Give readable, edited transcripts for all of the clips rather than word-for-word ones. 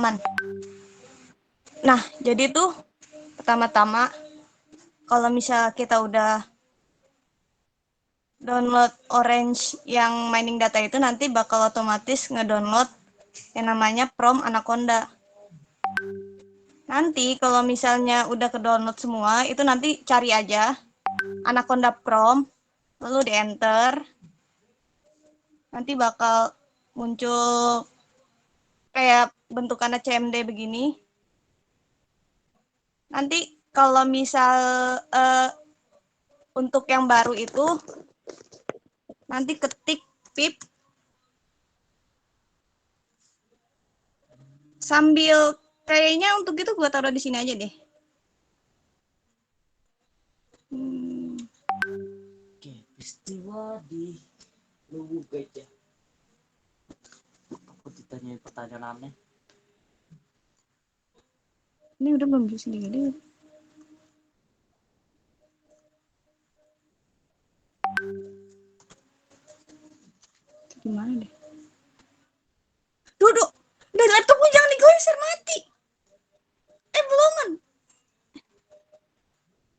aman. Nah, jadi tuh pertama-tama kalau misal kita udah download Orange yang mining data itu, nanti bakal otomatis ngedownload yang namanya Prom Anaconda. Nanti kalau misalnya udah ke-download semua, itu nanti cari aja Anaconda Prom, lalu di enter. Nanti bakal muncul kayak bentukannya CMD begini. Nanti kalau misal untuk yang baru itu, nanti ketik pip sambil kayaknya untuk itu gue taruh di sini aja deh. Oke, peristiwa di Luwu Gajah. Aku ditanyain pertanyaan aneh. Ini udah belum di sini deh. Gimana deh? Duduk. Dan laptopnya jangan digeser, mati. Belum.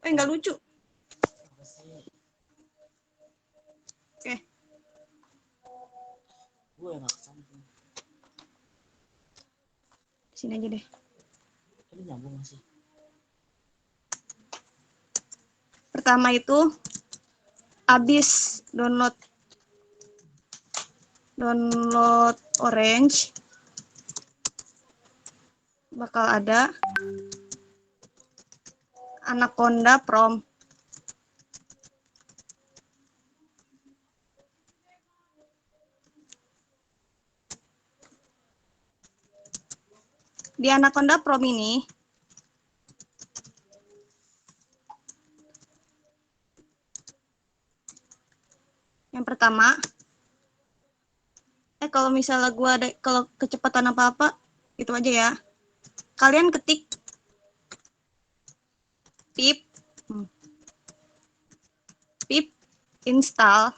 Nggak lucu. Oke. Gue yang nggak kesambung. Sini aja deh. Ini nyambung masih. Pertama itu habis download Orange, bakal ada Anaconda Prom. Di Anaconda Prom ini yang pertama, kalau misalnya gue ada kalau kecepatan apa-apa, itu aja ya. Kalian ketik pip install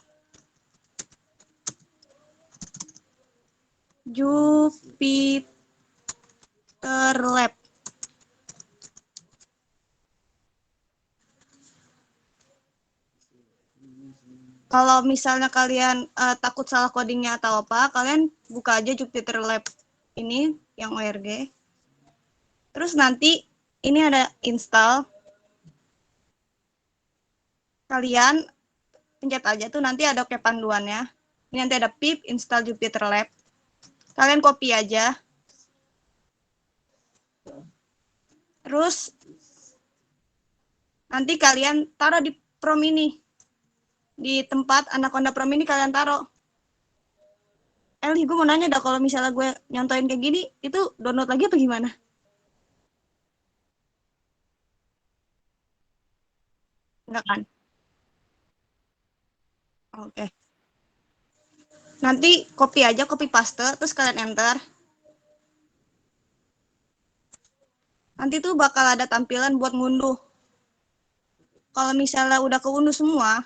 Jupyter Lab. Kalau misalnya kalian takut salah codingnya atau apa, kalian buka aja Jupyter Lab ini yang ORG. Terus nanti ini ada install. Kalian pencet aja tuh, nanti ada kayak panduannya. Ini nanti ada pip install Jupyter Lab. Kalian copy aja. Terus nanti kalian taruh di prom ini. Di tempat Anaconda Prom ini kalian taruh. Gue mau nanya dah, kalau misalnya gue nyontoin kayak gini, itu download lagi apa gimana? Enggak kan? Oke. Nanti copy aja, copy paste, terus kalian enter. Nanti tuh bakal ada tampilan buat ngunduh. Kalau misalnya udah keunduh semua,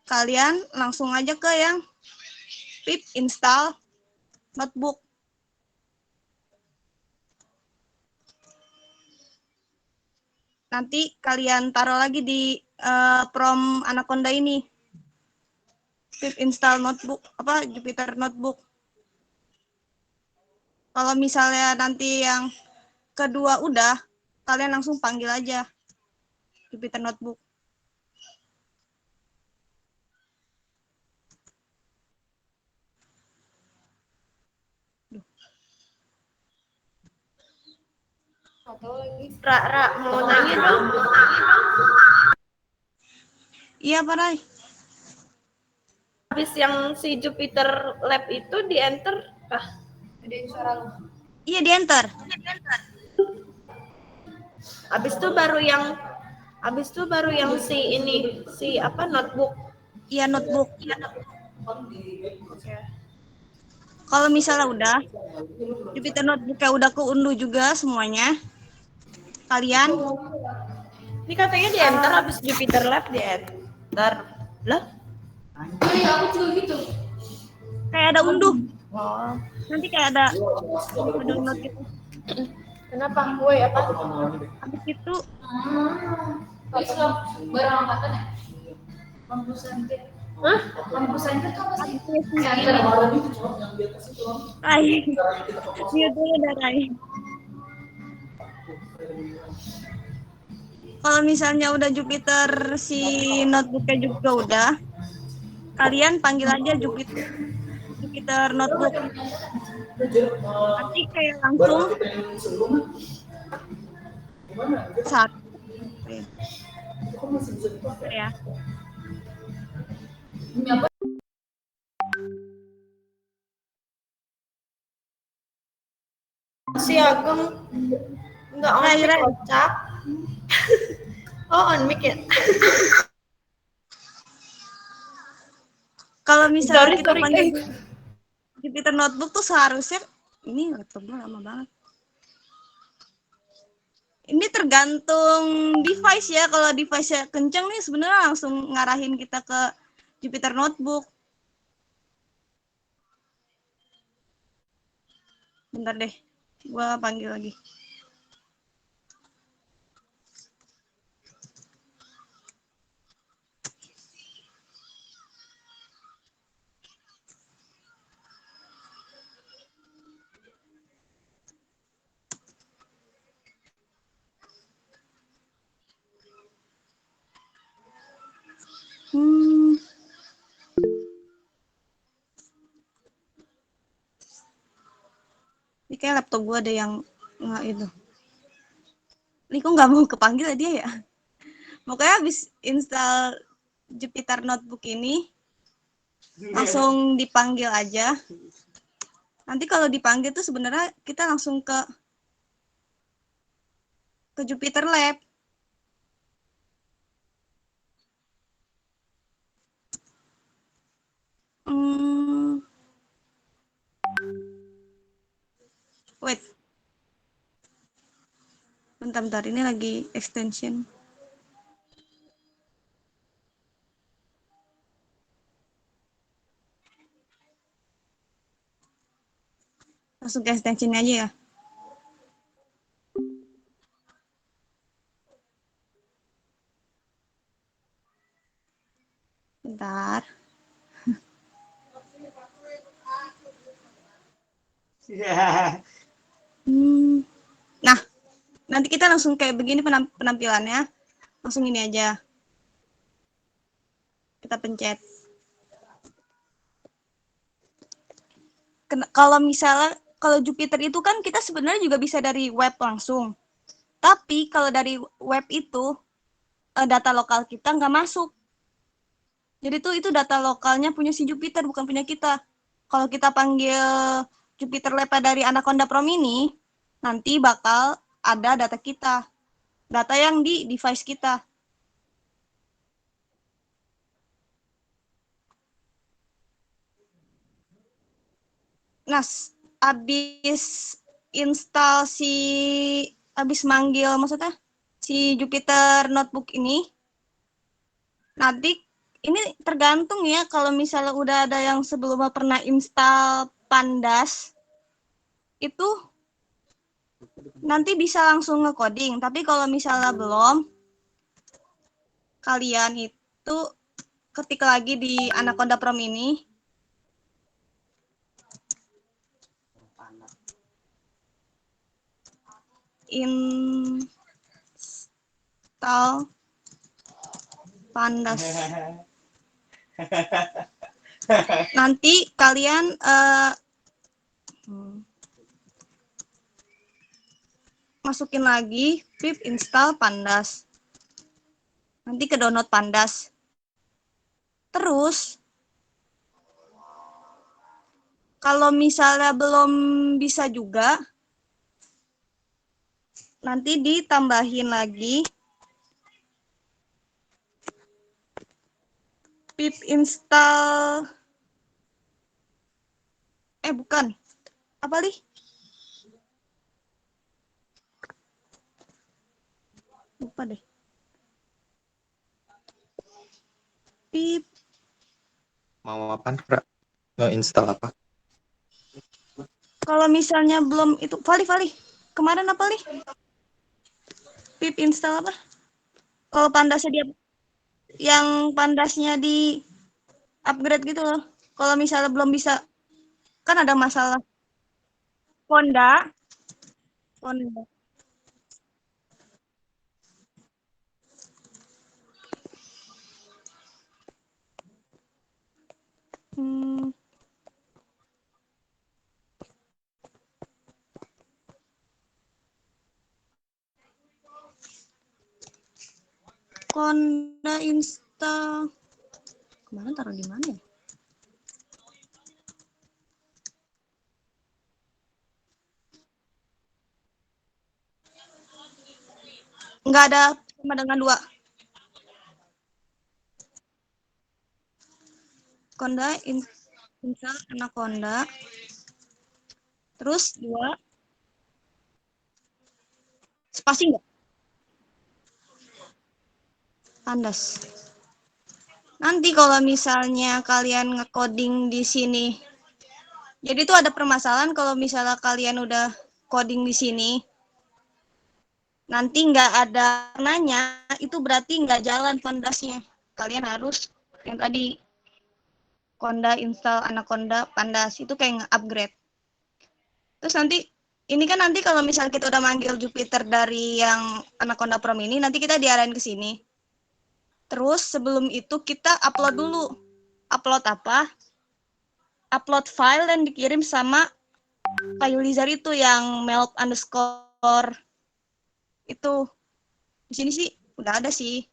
kalian langsung aja ke yang pip install notebook. Nanti kalian taruh lagi di prom Anaconda ini. Pip install notebook, Jupyter Notebook. Kalau misalnya nanti yang kedua udah, kalian langsung panggil aja Jupyter Notebook. Atau lagi Ra mau nanya dong. Iya, Pak Rai. Habis yang si Jupyter Lab itu di enter kah? Gedein suara lu. Iya, di enter. Habis itu baru yang si ini, si apa notebook. Iya, notebook. Okay. Kalau misalnya udah, Jupyter Notebook-nya udah keunduh juga semuanya, kalian ini katanya di enter habis Jupyter Lab di enter. Lah? Iya, aku juga gitu. Kayak ada unduh. Oh, Nanti kayak ada info download gitu. kenapa? Woi, apa? Habis itu Barang angkatan ya? Hah? habis lesnya ini. Rai, mute dulu dah Rai. Kalau misalnya udah Jupiter si notebooknya juga udah, kalian panggil aja Jupiter notebook. Nanti kayak langsung satu ya. Si Ageng nggak on Rai, mic Rai. kocak. Oh, on mic ya? Kalau misalnya kita Sorry, panggil guys. Jupiter notebook tuh seharusnya ini laptopnya lama banget. Ini tergantung device ya. Kalau device-nya kenceng nih sebenarnya langsung ngarahin kita ke Jupiter notebook. Bentar deh, gua panggil lagi. Ini kayak laptop gua ada yang nggak itu. Ini kok nggak mau kepanggil dia ya? Pokoknya habis install Jupiter notebook ini langsung dipanggil aja. Nanti kalau dipanggil tuh sebenarnya kita langsung ke Jupiter Lab. Wait. Bentar, ini lagi extension. Langsung ke extension aja ya. Bentar. Nah, nanti kita langsung kayak begini penampilannya. Langsung ini aja. Kita pencet. Kalau misalnya, kalau Jupiter itu kan kita sebenarnya juga bisa dari web langsung. Tapi kalau dari web itu, data lokal kita nggak masuk. Jadi tuh itu data lokalnya punya si Jupiter, bukan punya kita. Kalau kita panggil Jupiter Lab dari Anaconda Prom ini, nanti bakal ada data kita. Data yang di device kita. Nah, abis install abis manggil maksudnya si Jupiter Notebook ini, nanti ini tergantung ya kalau misalnya udah ada yang sebelumnya pernah install Pandas, itu nanti bisa langsung nge-coding. Tapi kalau misalnya belum, kalian itu ketik lagi di Anaconda Prom ini, install Pandas. Nanti kalian masukin lagi pip install Pandas. Nanti ke download Pandas. Terus kalau misalnya belum bisa juga, nanti ditambahin lagi pip install bukan. Apa nih? Lupa deh. Pip Mau apa, Ra? Nge-install apa? Kalau misalnya belum itu, Vali, kemarin apa nih? Pip install apa? Kalau pandasnya dia, yang pandasnya di upgrade gitu loh. Kalau misalnya belum bisa, kan ada masalah. Honda, Honda. Hmm, Honda install. Kemarin taruh di mana ya? Nggak ada sama dengan 2. Honda install Anaconda. Terus 2 spasi nggak? Pandas. Nanti kalau misalnya kalian nge-coding di sini, jadi tuh ada permasalahan kalau misalnya kalian udah coding di sini, nanti nggak ada nanya, itu berarti nggak jalan pandasnya. Kalian harus yang tadi Conda install Anaconda Pandas itu kayak nge-upgrade. Terus nanti ini kan nanti kalau misalnya kita udah manggil Jupiter dari yang Anaconda Prom ini, nanti kita diarahin ke sini. Terus sebelum itu kita upload dulu. Upload apa? Upload file dan dikirim sama Pak Yulizar itu yang melt underscore itu. Di sini sih udah ada sih.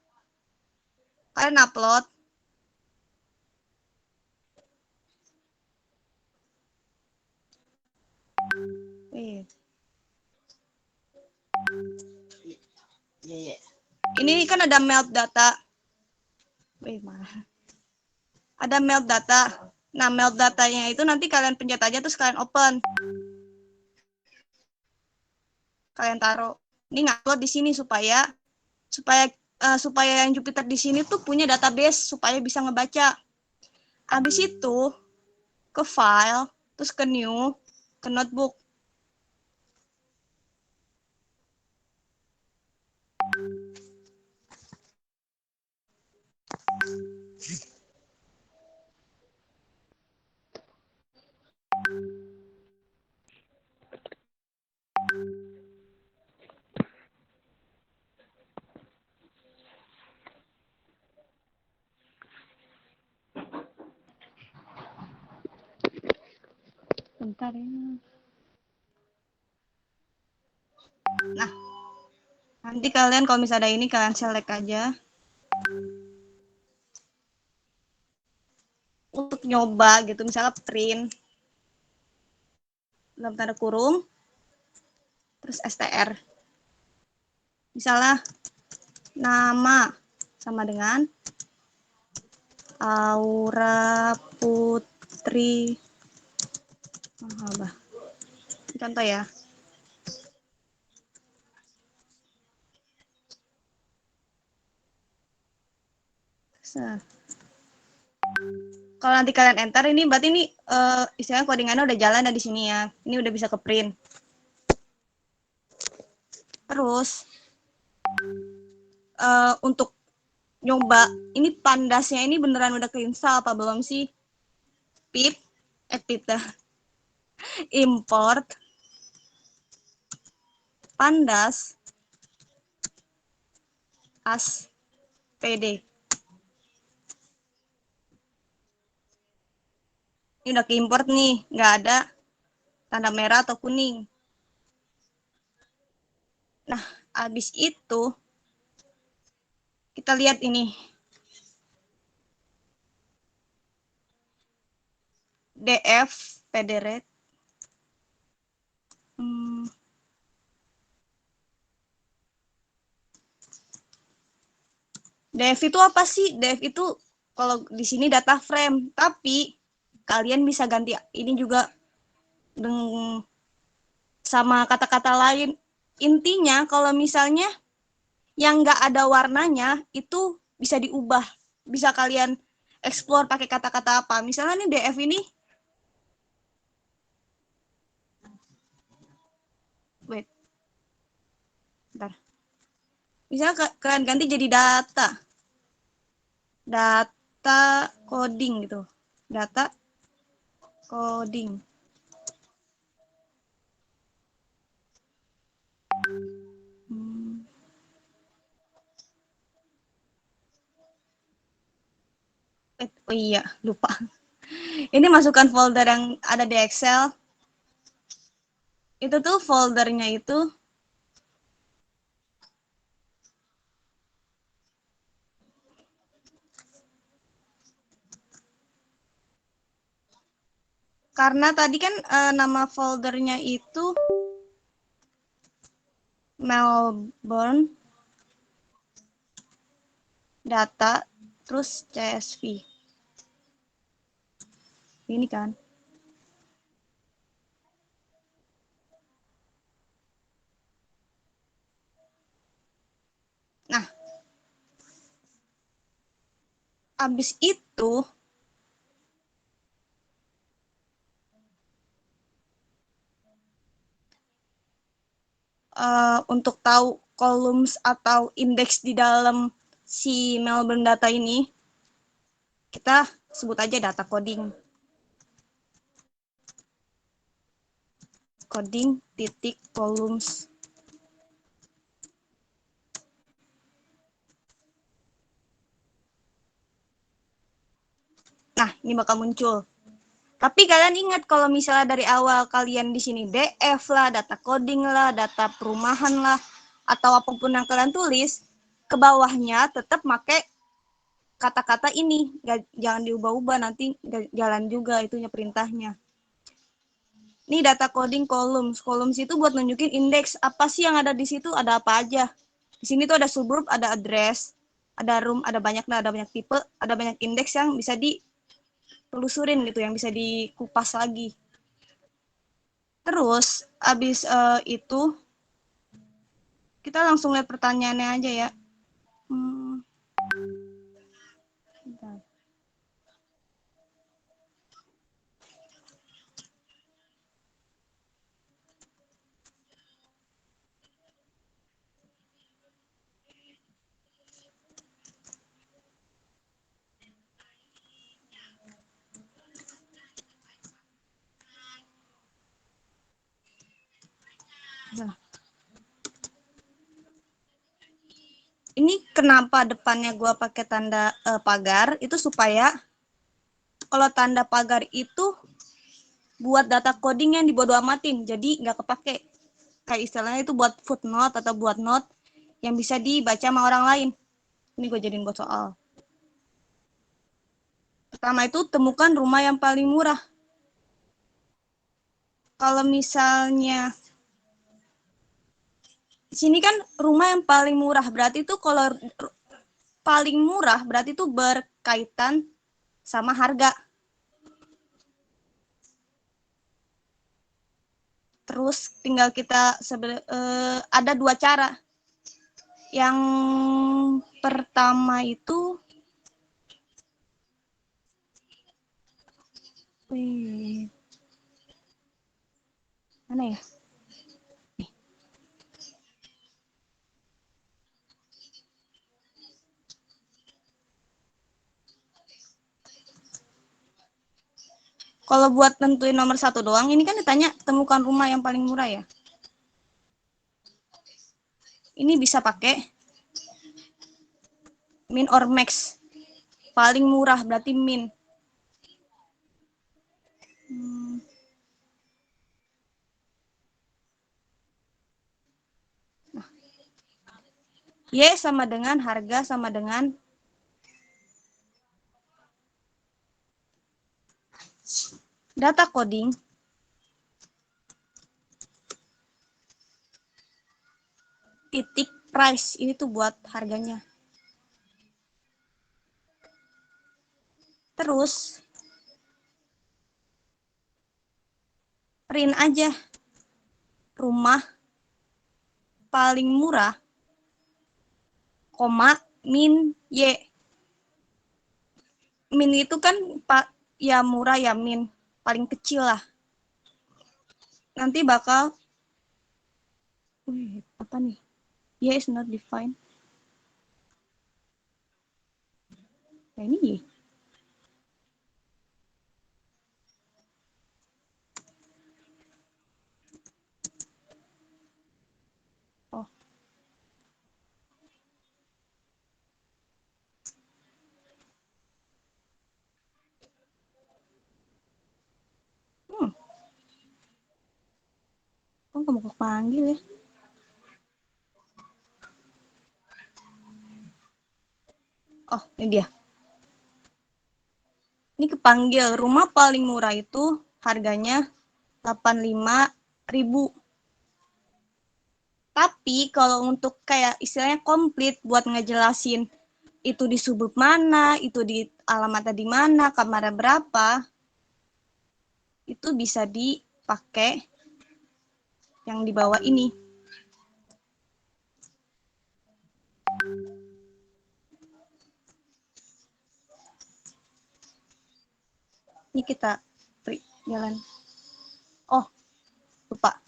Kalian upload. Iya. Ini kan ada melt data. Ada melt data. Nah, melt datanya itu nanti kalian pencet aja terus kalian open. Kalian taruh. Ini ngupload di sini supaya yang Jupiter di sini tuh punya database supaya bisa ngebaca. Habis itu ke file, terus ke new, ke notebook. Bentar ya. Nah, nanti kalian kalau misalnya ada ini kalian select aja. Untuk nyoba gitu, misalnya print dalam tanda kurung, terus str. Misalnya nama sama dengan Aura Putri. Contoh ya. Kalau nanti kalian enter ini berarti ini istilahnya codingannya udah jalan di sini ya. Ini udah bisa ke print. Terus untuk nyoba ini pandasnya ini beneran udah keinstall apa belum sih? Pip import pandas as pd. Ini udah keimport nih, nggak ada tanda merah atau kuning. Nah, habis itu kita lihat ini. DF pdret. DF itu apa sih? DF itu kalau di sini data frame, tapi kalian bisa ganti ini juga dengan sama kata-kata lain. Intinya kalau misalnya yang nggak ada warnanya itu bisa diubah. Bisa kalian explore pakai kata-kata apa. Misalnya nih DF ini Bentar. Misalnya kalian ganti jadi data coding gitu, data coding. Oh iya, lupa. Ini masukkan folder yang ada di Excel. Itu tuh foldernya itu karena tadi kan nama foldernya itu Melbourne data terus CSV. Ini kan. Nah, habis itu untuk tahu columns atau indeks di dalam si Melbourne data ini, kita sebut aja data coding. Coding titik columns. Nah, ini bakal muncul. Tapi kalian ingat kalau misalnya dari awal kalian di sini DF lah, data coding lah, data perumahan lah, atau apapun yang kalian tulis, ke bawahnya tetap pakai kata-kata ini. Jangan diubah-ubah, nanti jalan juga itunya perintahnya. Ini data coding columns. Columns itu buat nunjukin indeks. Apa sih yang ada di situ, ada apa aja. Di sini tuh ada suburb, ada address, ada room, ada banyak tipe, ada banyak indeks yang bisa ditelusurin gitu, yang bisa dikupas lagi. Terus abis itu kita langsung lihat pertanyaannya aja ya. Nah. Ini kenapa depannya gue pakai tanda pagar itu supaya kalau tanda pagar itu buat data coding yang dibodo amatin, jadi nggak kepake. Kayak istilahnya itu buat footnote atau buat note yang bisa dibaca sama orang lain. Ini gue jadiin buat soal. Pertama itu temukan rumah yang paling murah. Kalau misalnya di sini kan rumah yang paling murah, berarti itu kalau paling murah berarti itu berkaitan sama harga. Terus tinggal kita ada dua cara. Yang pertama itu mana ya? Kalau buat tentuin nomor 1 doang, ini kan ditanya temukan rumah yang paling murah ya. Ini bisa pakai min or max. Paling murah berarti min. Nah. Y sama dengan harga sama dengan data coding titik price. Ini tuh buat harganya. Terus print aja rumah paling murah, koma, min, Y. Min itu kan ya murah ya min, paling kecil lah. Nanti bakal, apa nih? Yeah, is not defined. Nah, ini Y. Oh. Kok kamu kepanggil ya? Oh, ini dia. Ini kepanggil. Rumah paling murah itu harganya 85.000. Tapi kalau untuk kayak istilahnya komplit buat ngejelasin itu di suburb mana, itu di alamatnya di mana, kamarnya berapa, itu bisa dipakai yang di bawah ini. Ini kita jalan. Oh, lupa.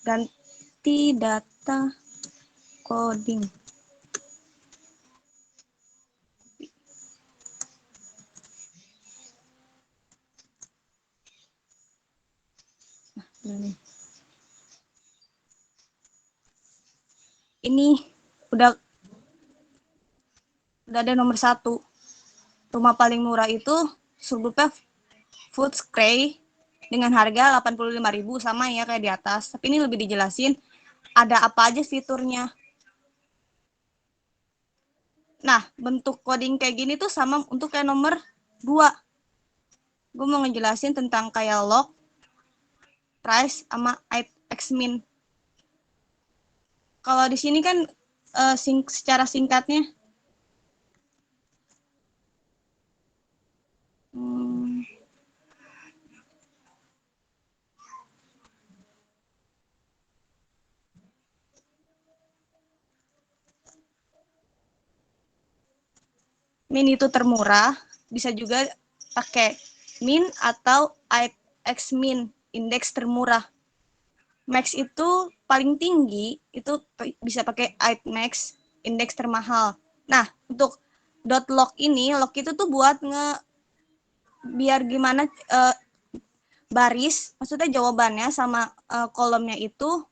Ganti data coding. Ini udah ada nomor 1. Rumah paling murah itu suburbnya Footscray dengan harga 85.000, sama ya kayak di atas. Tapi ini lebih dijelasin ada apa aja fiturnya. Nah, bentuk coding kayak gini tuh sama untuk kayak nomor 2. Gue mau ngejelasin tentang kayak log, price, sama xmin. Kalau di sini kan secara singkatnya min itu termurah, bisa juga pakai min atau xmin, indeks termurah. Max itu paling tinggi, itu bisa pakai max, indeks termahal. Nah, untuk log ini, log itu tuh buat biar gimana baris, maksudnya jawabannya sama kolomnya itu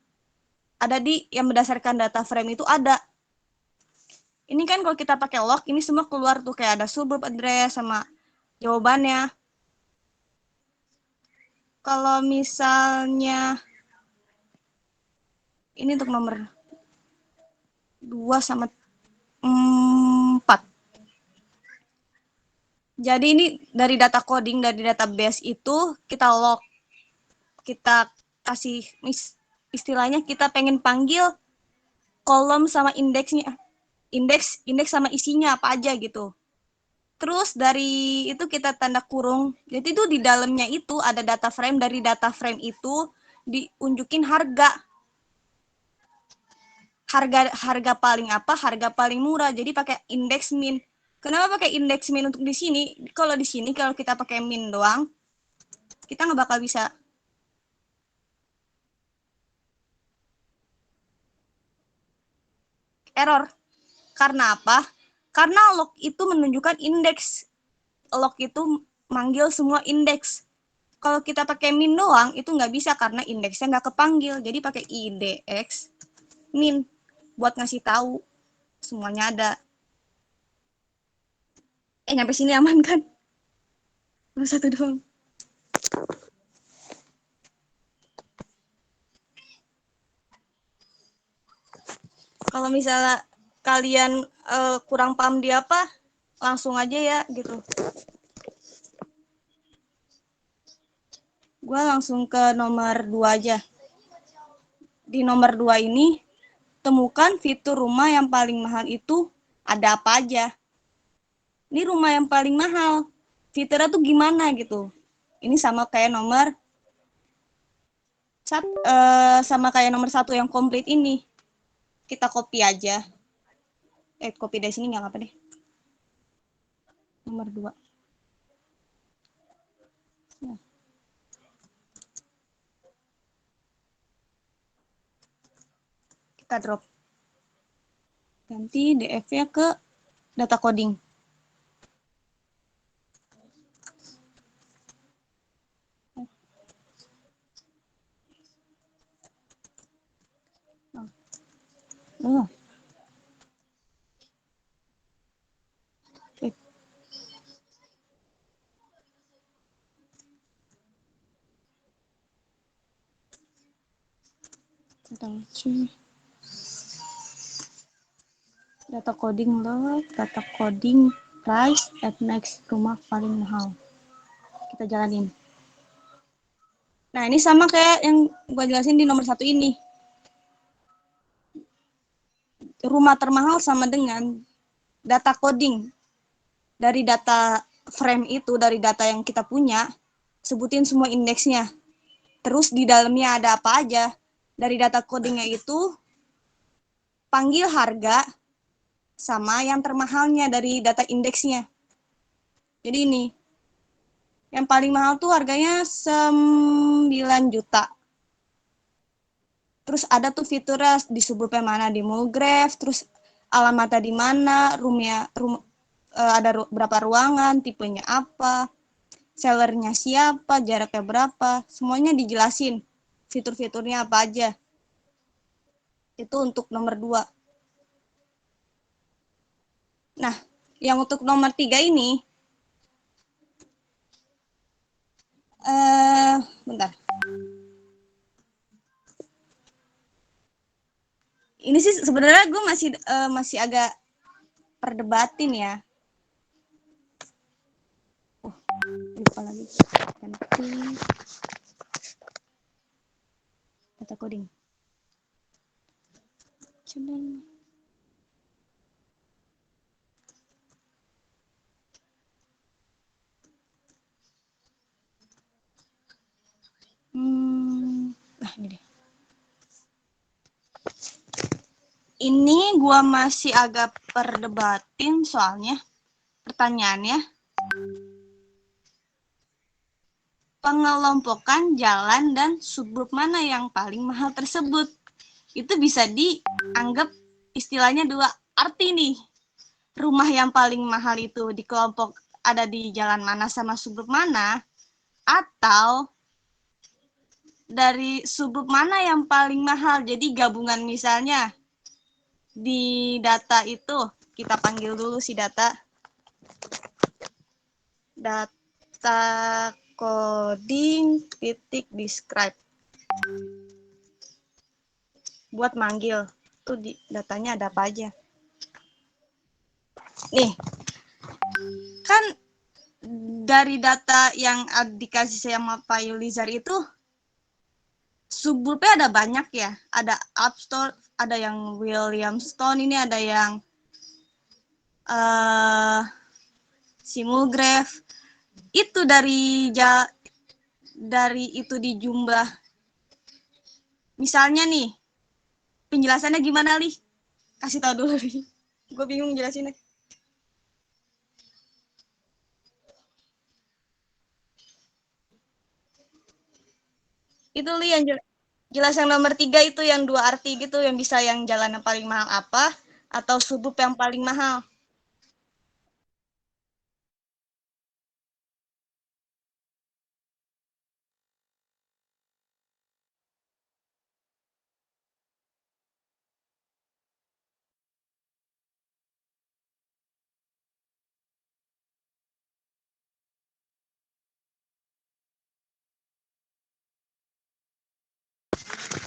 ada di yang berdasarkan data frame itu ada. Ini kan kalau kita pakai log, ini semua keluar tuh kayak ada suburb address sama jawabannya. Kalau misalnya ini untuk nomor 2 sama 4. Jadi ini dari data coding, dari database itu kita log. Kita kasih istilahnya kita pengen panggil kolom sama indeksnya. Indeks sama isinya apa aja gitu. Terus dari itu kita tanda kurung. Jadi itu di dalamnya itu ada data frame, dari data frame itu diunjukin harga. Harga paling apa? Harga paling murah. Jadi pakai indeks min. Kenapa pakai indeks min untuk di sini? Kalau di sini kalau kita pakai min doang, kita nggak bakal bisa. Error. Karena apa? Karena log itu menunjukkan indeks. Log itu manggil semua indeks. Kalau kita pakai min doang, itu nggak bisa karena indeksnya nggak kepanggil. Jadi pakai indx min buat ngasih tahu semuanya ada. Nyampe sini aman kan? Nomor 1 doang. Kalau misalnya kalian kurang paham di apa, langsung aja ya gitu. Gue langsung ke nomor 2 aja. Di nomor 2 ini, temukan fitur rumah yang paling mahal itu ada apa aja. Ini rumah yang paling mahal. Fiturnya tuh gimana gitu. Ini sama kayak nomor sama kayak nomor 1 yang komplit ini. Kita copy aja. Copy dari sini nggak apa-apa deh. Nomor 2. Nah. Kita drop. Ganti DF-nya ke data coding. Oh. Data coding load, data coding price at next rumah paling mahal. Kita jalanin. Nah, ini sama kayak yang gua jelasin di nomor 1 ini. Rumah termahal sama dengan data coding. Dari data frame itu, dari data yang kita punya, sebutin semua indeksnya. Terus di dalamnya ada apa aja. Dari data codingnya itu, panggil harga sama yang termahalnya dari data indeksnya. Jadi ini, yang paling mahal tuh harganya 9 juta. Terus ada tuh fiturnya di suburban mana, di Mulgrave, terus alamatnya di mana, ada berapa ruangan, tipenya apa, sellernya siapa, jaraknya berapa, semuanya dijelasin. Fitur-fiturnya apa aja. Itu untuk nomor 2. Nah, yang untuk nomor 3 ini, bentar. Ini sih sebenarnya gue masih agak perdebatin ya. Lupa lagi. Ganti data coding. Nah, ini deh. Ini gue masih agak perdebatin soalnya pertanyaannya pengelompokan jalan dan suburb mana yang paling mahal tersebut. Itu bisa dianggap istilahnya 2 arti nih. Rumah yang paling mahal itu di kelompok ada di jalan mana sama suburb mana, atau dari suburb mana yang paling mahal. Jadi gabungan misalnya di data itu, kita panggil dulu si data coding titik describe buat manggil tuh di datanya ada apa aja. Nih, kan dari data yang dikasih sama Pak Yulizar itu suburbnya ada banyak ya, ada Upstore, ada yang Williamstone, ini ada yang Simulgrave. Itu dari itu di jumlah. Misalnya nih, penjelasannya gimana, Li? Kasih tahu dulu, Li. Gue bingung jelasinnya. Itu, Li, yang jelas yang nomor 3 itu yang 2 arti gitu, yang bisa yang jalan yang paling mahal apa, atau suburb yang paling mahal.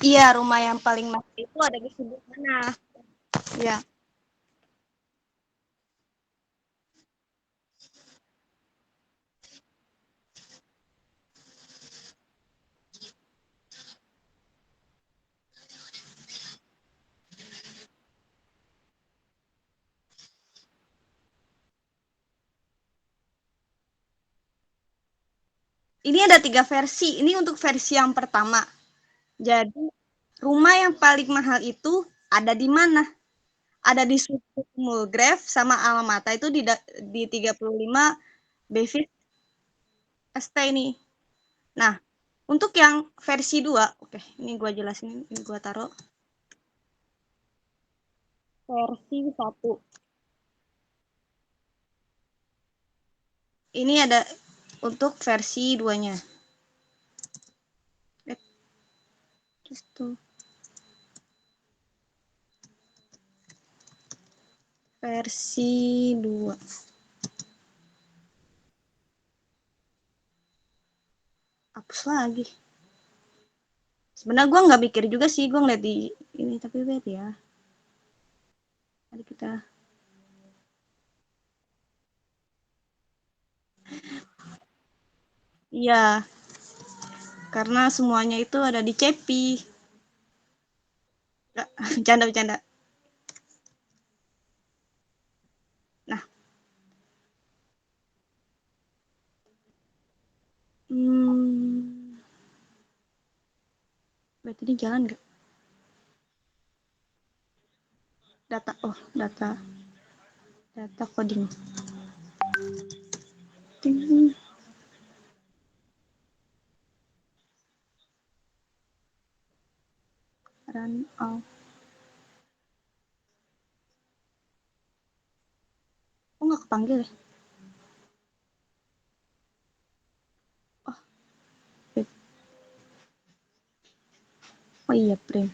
Iya, rumah yang paling mahal itu ada di suburb mana. Iya. Ini ada 3 versi. Ini untuk versi yang pertama. Jadi, rumah yang paling mahal itu ada di mana? Ada di suburb Mulgrave sama Alamata itu di 35 Bevis ST ini. Nah, untuk yang versi 2, oke, ini gue jelasin, ini gue taruh. versi 1. Ini ada untuk versi 2-nya. Versi 2. Hapus lagi. Sebenarnya gue nggak mikir juga sih, gue ngeliat di ini, tapi lihat ya. Mari kita. Iya, karena semuanya itu ada di Cepi. Bercanda. Nah, berarti ini jalan nggak? Data coding. Run off. Oh, nggak kepanggil ya? Oh, wait. Oh iya, print.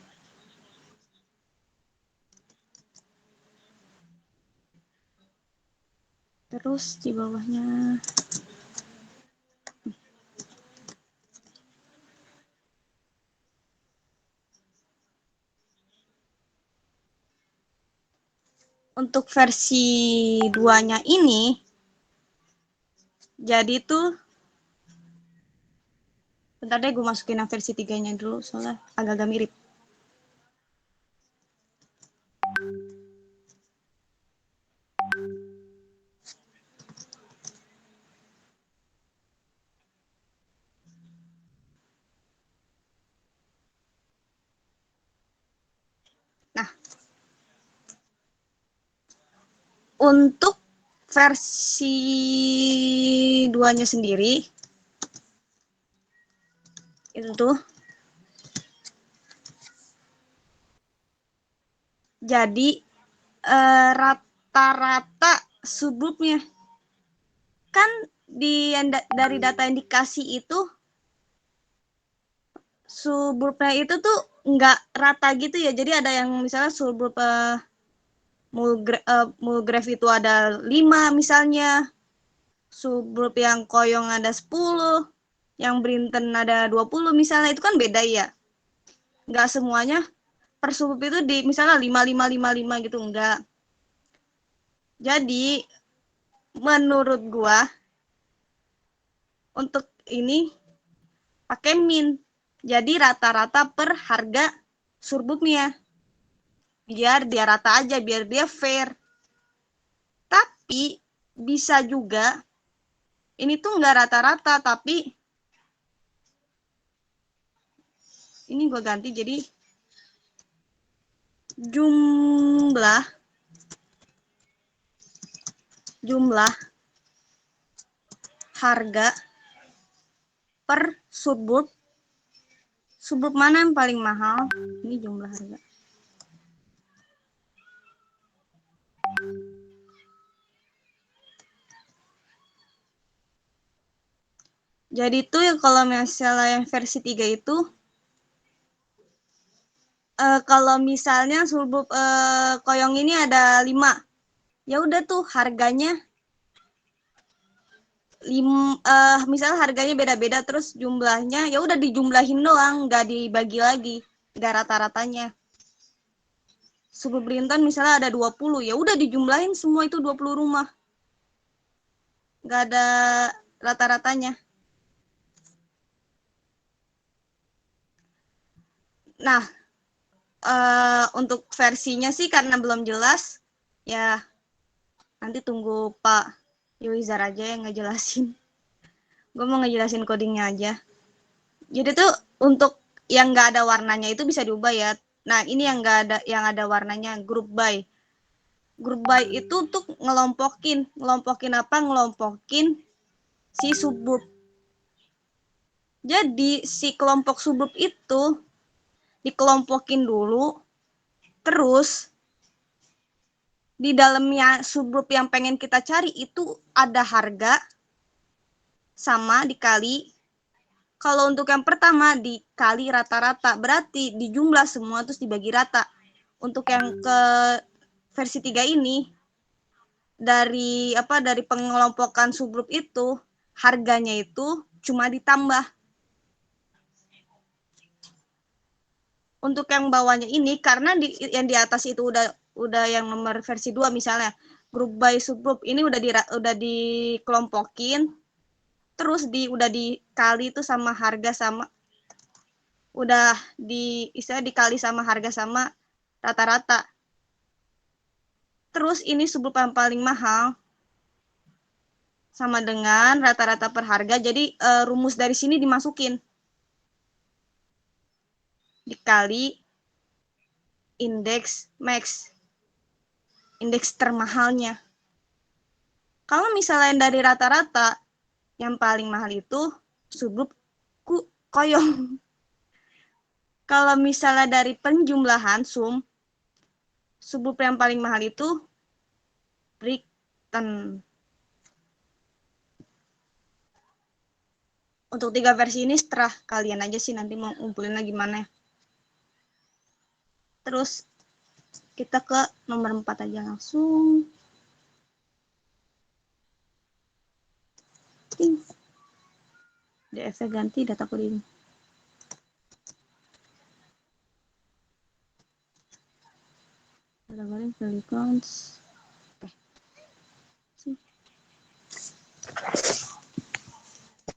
Terus di bawahnya untuk versi 2-nya ini jadi tuh bentar deh, gue masukin yang versi 3-nya dulu soalnya agak-agak mirip. Nah, untuk versi 2-nya sendiri itu tuh jadi rata-rata subgroupnya kan dari data yang dikasih itu subgroupnya itu tuh nggak rata gitu ya, jadi ada yang misalnya subgroup Mulgrave itu ada 5 misalnya, subgroup yang Koyong ada 10, yang Brinton ada 20 misalnya, itu kan beda ya. Nggak semuanya per subgroup itu di misalnya 5 gitu, enggak. Jadi menurut gua untuk ini pakai min. Jadi rata-rata per harga subgroupnya. Biar dia rata aja, biar dia fair. Tapi bisa juga ini tuh nggak rata-rata, tapi ini gue ganti jadi jumlah harga per subgroup mana yang paling mahal, ini jumlah harga. Jadi itu ya kalau misalnya yang versi 3 itu kalau misalnya subgroup Koyong ini ada 5, ya udah tuh harganya misalnya harganya beda-beda, terus jumlahnya ya udah dijumlahin doang, nggak dibagi lagi, nggak rata-ratanya. Subgroup Brinton misalnya ada 20, ya udah dijumlahin semua itu 20 rumah, nggak ada rata-ratanya. Nah, untuk versinya sih karena belum jelas, ya nanti tunggu Pak Yuizar aja yang ngejelasin. Gue mau ngejelasin codingnya aja. Jadi tuh untuk yang nggak ada warnanya itu bisa diubah ya. Nah, ini yang nggak ada, yang ada warnanya, group by. Group by itu tuh ngelompokin apa? Ngelompokin si subgroup. Jadi si kelompok subgroup itu dikelompokin dulu, terus di dalamnya subgroup yang pengen kita cari itu ada harga sama dikali. Kalau untuk yang pertama dikali rata-rata, berarti dijumlah semua terus dibagi rata. Untuk yang ke versi 3 ini dari pengelompokan subgroup itu harganya itu cuma ditambah. Untuk yang bawahnya ini karena yang di atas itu udah yang nomor versi 2 misalnya, group by subgroup ini udah dikelompokin, terus udah dikali itu sama harga sama udah istilah dikali sama harga sama rata-rata. Terus ini subgroup yang paling mahal sama dengan rata-rata per harga. Jadi rumus dari sini dimasukin. Dikali indeks max. Indeks termahalnya. Kalau misalnya dari rata-rata, yang paling mahal itu subgroup koyong. Kalau misalnya dari penjumlahan subgroup yang paling mahal itu Brighton. Untuk 3 versi ini setelah kalian aja sih nanti mau ngumpulin lagi mana. Terus kita ke nomor 4 aja langsung. DF ganti data code ini. Ada value counts.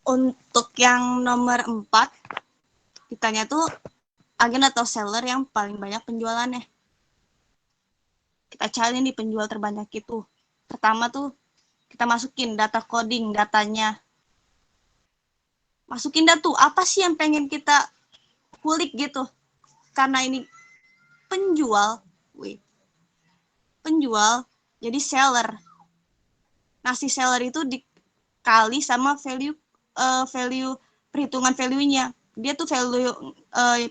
Untuk yang nomor 4 ditanya tuh agen atau seller yang paling banyak penjualannya. Kita cari nih penjual terbanyak itu. Pertama tuh kita masukin data coding datanya. Masukin dah tuh apa sih yang pengen kita kulik gitu. Karena ini penjual jadi seller. Nah, si seller itu dikali sama value perhitungan value-nya. Dia tuh value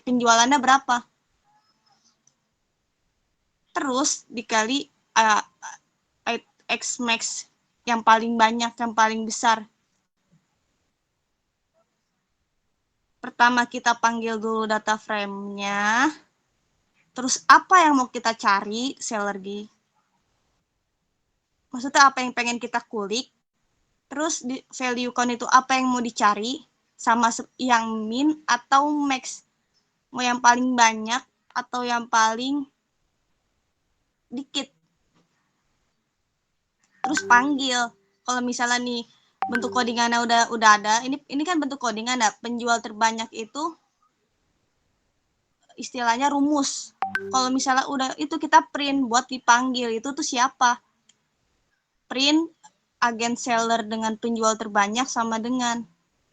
penjualannya berapa. Terus dikali X max yang paling banyak, yang paling besar. Pertama kita panggil dulu data frame-nya. Terus apa yang mau kita cari seller di? Maksudnya apa yang pengen kita kulik. Terus di value count itu apa yang mau dicari sama yang min atau max. Mau yang paling banyak atau yang paling dikit. Terus panggil. Kalau misalnya nih bentuk codingannya udah ada, ini kan bentuk codingan ada. Penjual terbanyak itu istilahnya rumus. Kalau misalnya udah itu kita print buat dipanggil itu tuh siapa? Print agen seller dengan penjual terbanyak sama dengan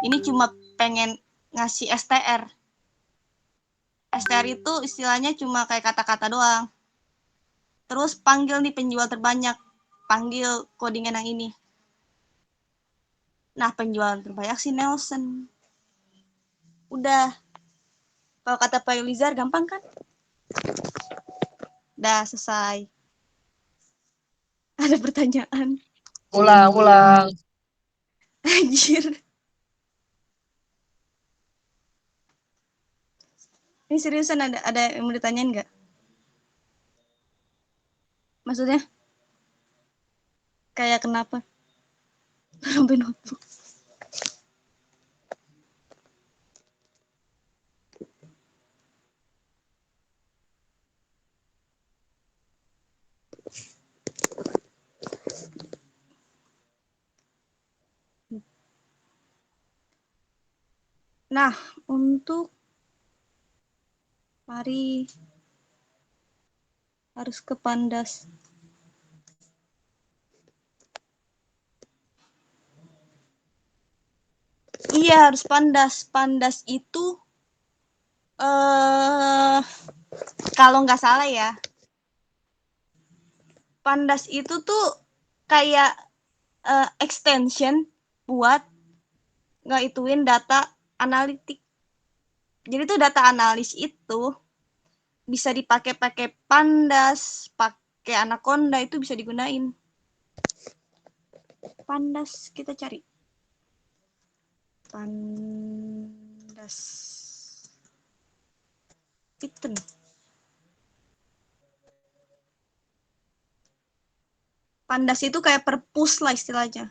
ini cuma pengen ngasih STR. STR itu istilahnya cuma kayak kata-kata doang. Terus panggil nih penjual terbanyak. Panggil codingan yang ini. Nah, penjual terbanyak si Nelson. Udah. Kalau kata Pak Yulizar gampang kan? Udah selesai. Ada pertanyaan? Ulang. Anjir. Ini seriusan ada yang mau ditanyain nggak? Maksudnya? Kayak kenapa? Sampai notebook. Nah, untuk mari harus ke Pandas. Iya, harus Pandas. Pandas itu kalau nggak salah ya, Pandas itu tuh kayak extension buat ngituin data analitik. Jadi tuh data analis itu bisa dipakai Pandas, Kayak anaconda itu bisa digunain. Pandas kita cari. Pandas. Piton. Pandas itu kayak perpus lah istilahnya.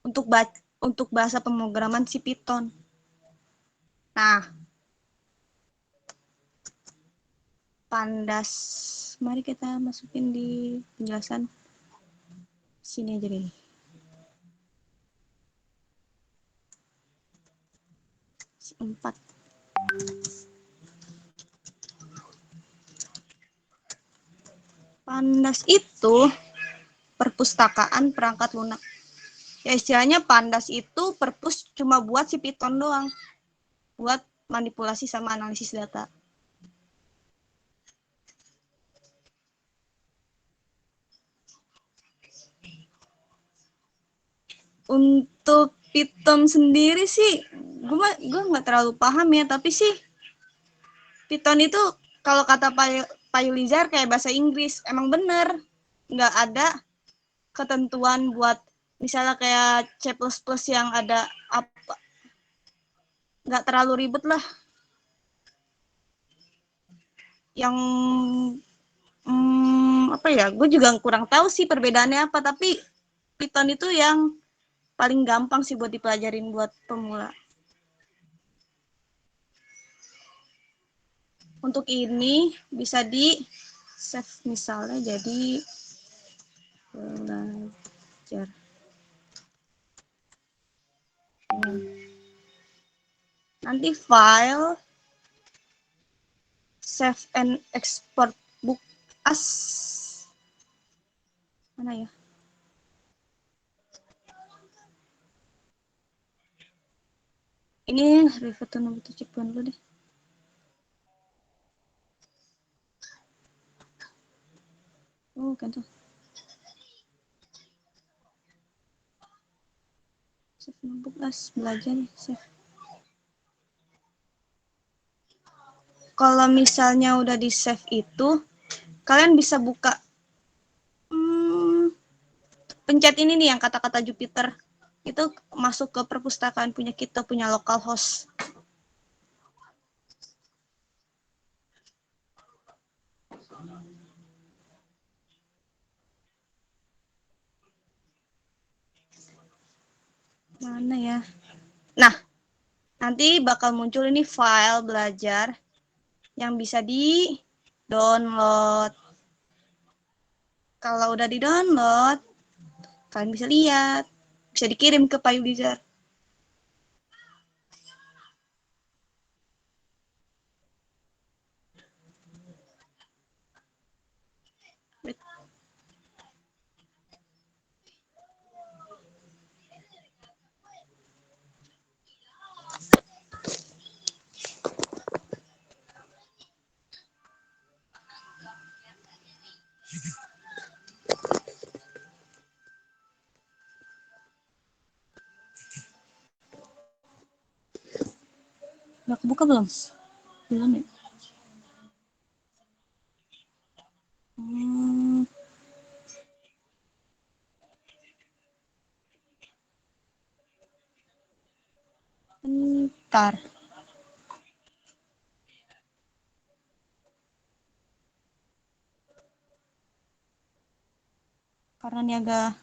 Untuk bahasa pemrograman si Python. Nah, pandas. Mari kita masukin di penjelasan. Sini aja deh. Si 4. Pandas itu perpustakaan perangkat lunak. Ya istilahnya pandas itu perpus cuma buat si Python doang. Buat manipulasi sama analisis data. Untuk Python sendiri sih, gue nggak terlalu paham ya, tapi sih Python itu kalau kata Pak Yulizar kayak bahasa Inggris, emang bener nggak ada ketentuan buat misalnya kayak C++ yang ada apa, nggak terlalu ribet lah. Yang apa ya, gue juga kurang tahu sih perbedaannya apa, tapi Python itu yang paling gampang sih buat dipelajarin buat pemula. Untuk ini bisa di save misalnya jadi belajar. Nanti file save and export book as mana ya? Ini revert to number to chip dulu deh. Oh, kan tuh. Save notebook as belajar nih, save. Kalau misalnya udah di save itu, kalian bisa buka pencet ini nih yang kata-kata Jupyter. Itu masuk ke perpustakaan punya kita, punya localhost. Mana ya? Nah, nanti bakal muncul ini file belajar yang bisa di-download. Kalau udah di-download, kalian bisa lihat. Bisa dikirim ke Pak Yulizar. Udah kebuka belum? Belum ya? Bentar. Karena ini agak...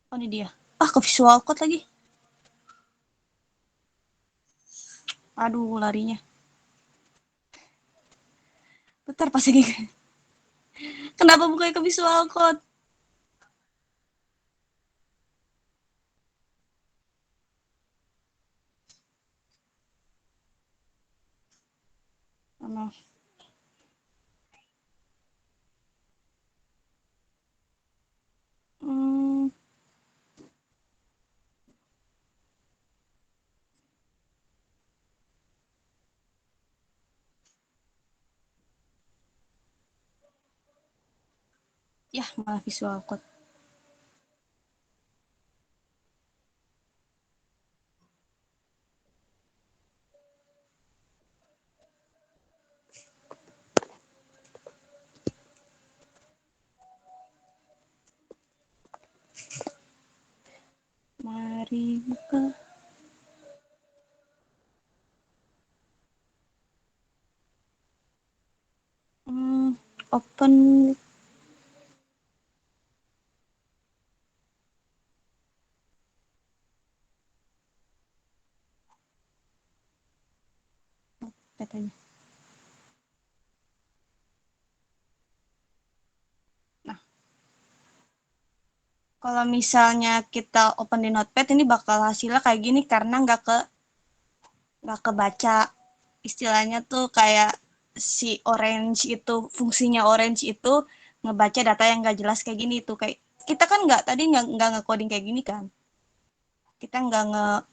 Oh, ini dia. Ah, ke visual code lagi. Aduh, larinya. Bentar, pas lagi. Kenapa buka ke visual code? Ano? Ya, malah visual code. Mari buka. Open. Katanya. Nah, kalau misalnya kita open di Notepad ini bakal hasilnya kayak gini karena nggak kebaca. Istilahnya tuh kayak si orange itu, fungsinya orange itu ngebaca data yang nggak jelas kayak gini tuh. Kayak kita kan tadi nggak nge-coding kayak gini kan. Kita nggak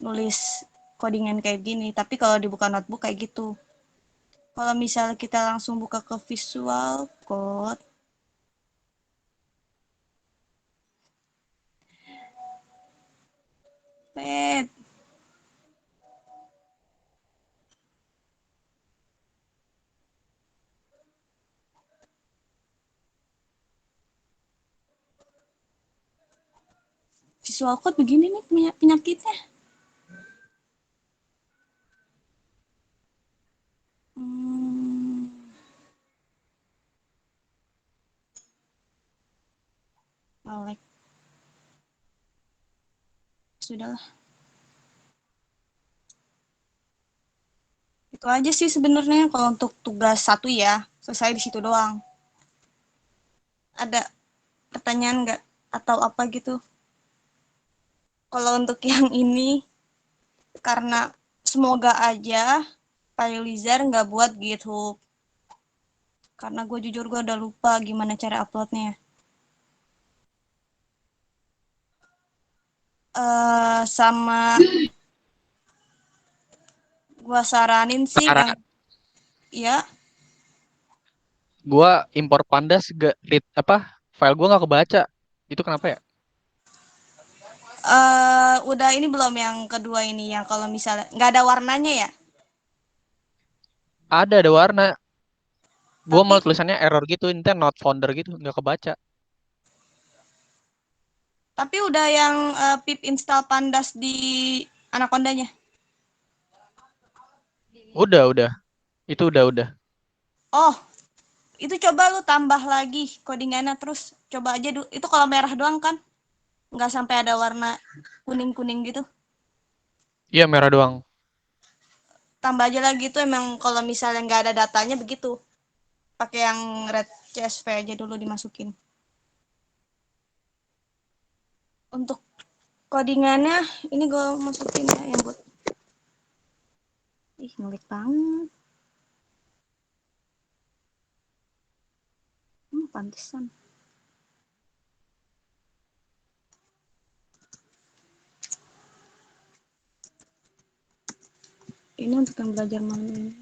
nulis codingan kayak gini, tapi kalau dibuka notebook kayak gitu. Kalau misalnya kita langsung buka ke Visual Code, pet, Visual Code begini nih penyakitnya. Melek. Sudahlah. Itu aja sih sebenarnya kalau untuk tugas 1 ya. Selesai di situ doang. Ada pertanyaan nggak? Atau apa gitu? Kalau untuk yang ini, karena semoga aja Pak Lizar nggak buat GitHub. Karena gue jujur gue udah lupa gimana cara uploadnya. Sama gue saranin sih Cara yang ya gua impor pandas gak read file gua nggak kebaca. Itu kenapa ya? udah ini belum yang kedua ini yang kalau misalnya nggak ada warnanya ya. Ada warna. Gua Tapi malah tulisannya error gitu, ini teh not founder gitu, nggak kebaca. udah yang pip install pandas di Anacondanya. Udah. Itu udah. Oh, itu coba lu tambah lagi codingannya terus coba aja dulu. Itu kalau merah doang kan? Nggak sampai ada warna kuning-kuning gitu. Iya merah doang. Tambah aja lagi itu emang kalau misalnya nggak ada datanya begitu. Pakai yang red CSV aja dulu dimasukin. Untuk codingannya ini gue masukin ya yang buat. Ih, ngelik banget. Pantesan. Ini untuk yang belajar malam ini.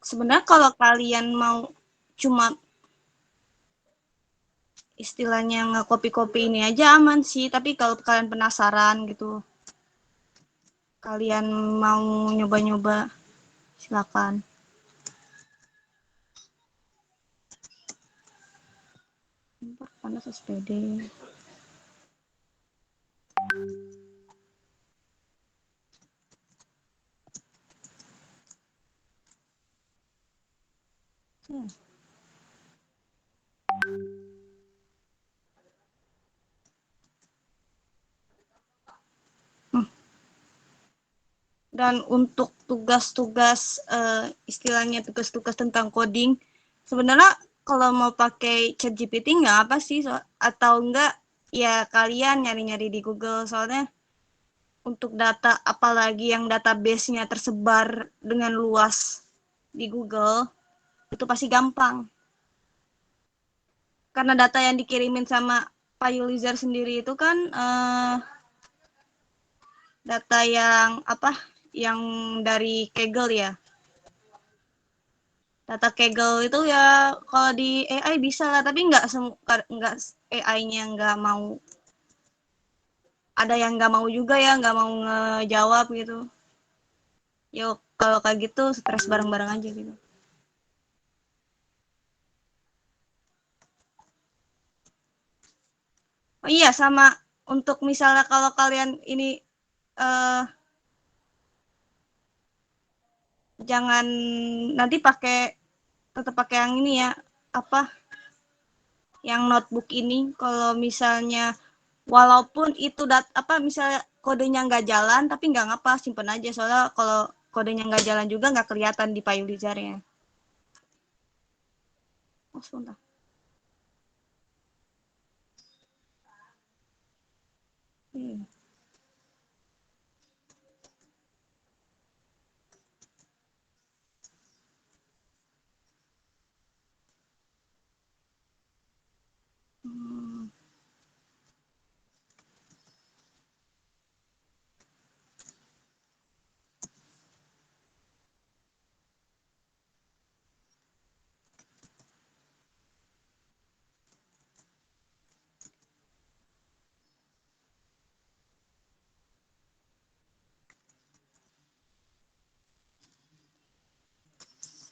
Sebenarnya kalau kalian mau cuma istilahnya nggak copy-copy ini aja aman sih. Tapi kalau kalian penasaran gitu, kalian mau nyoba-nyoba, silakan. Panas SPD. Dan untuk tugas-tugas istilahnya tugas-tugas tentang coding, sebenarnya kalau mau pakai ChatGPT nggak apa sih, atau enggak ya kalian nyari-nyari di Google, soalnya untuk data apalagi yang database-nya tersebar dengan luas di Google itu pasti gampang karena data yang dikirimin sama PyUser sendiri itu kan data yang yang dari Kaggle ya. Data Kaggle itu ya kalau di AI bisa lah, tapi nggak AI-nya nggak mau, ada yang nggak mau juga ya, nggak mau ngejawab gitu. Yuk kalau kayak gitu stres bareng-bareng aja gitu. Oh iya, sama untuk misalnya kalau kalian ini eh, jangan nanti tetap pakai yang ini ya, apa yang notebook ini. Kalau misalnya walaupun itu misalnya kodenya nggak jalan, tapi nggak ngapa, simpen aja. Soalnya kalau kodenya nggak jalan juga nggak kelihatan di file wizard-nya. Oh, sebentar. Hmm.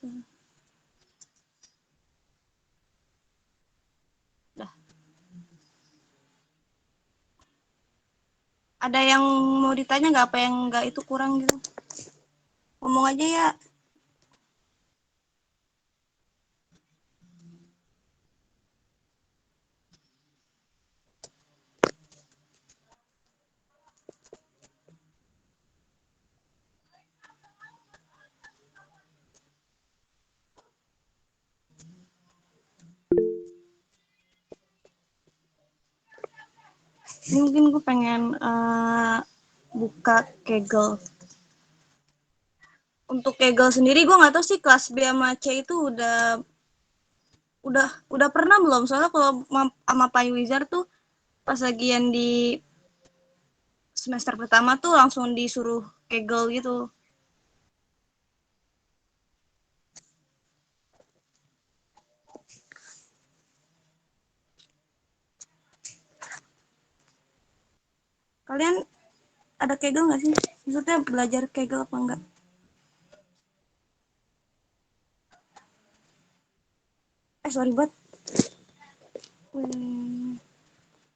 Hmm. Dah. Ada yang mau ditanya nggak, apa yang nggak itu kurang gitu? Ngomong aja ya. Ini mungkin gue pengen buka Kaggle. Untuk Kaggle sendiri gue nggak tahu sih kelas B sama C itu udah pernah belum? Soalnya kalau sama Pi Wizard tuh pas lagian di semester pertama tuh langsung disuruh Kaggle gitu. Kalian ada Kaggle nggak sih? Maksudnya belajar Kaggle apa enggak? Sorry buat.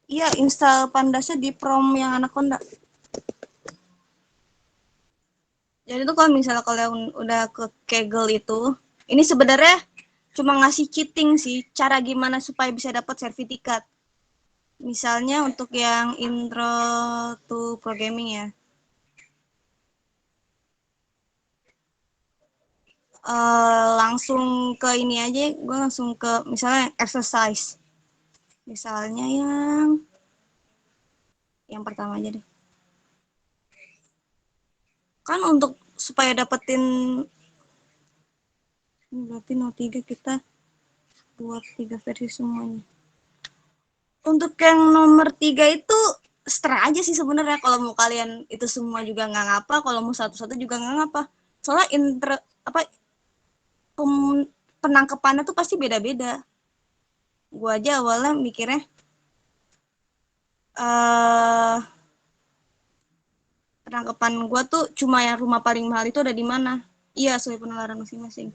Iya, install Pandasnya di Prom yang Anaconda. Jadi tuh kalau misalnya kalian udah ke Kaggle itu, ini sebenarnya cuma ngasih cheating sih, cara gimana supaya bisa dapat sertifikat. Misalnya untuk yang intro to programming ya. Langsung ke ini aja, gue langsung ke misalnya exercise. Misalnya yang pertama aja deh. Kan untuk supaya dapetin berarti 03 kita buat 3 versi semuanya. Untuk yang nomor 3 itu setera aja sih sebenarnya. Kalau mau kalian itu semua juga nggak ngapa, kalau mau satu-satu juga nggak ngapa. Soalnya apa penangkepannya tuh pasti beda-beda. Gua aja awalnya mikirnya eh penangkapan gua tuh cuma yang rumah paling mahal itu ada di mana. Iya, sesuai penalaran masing-masing.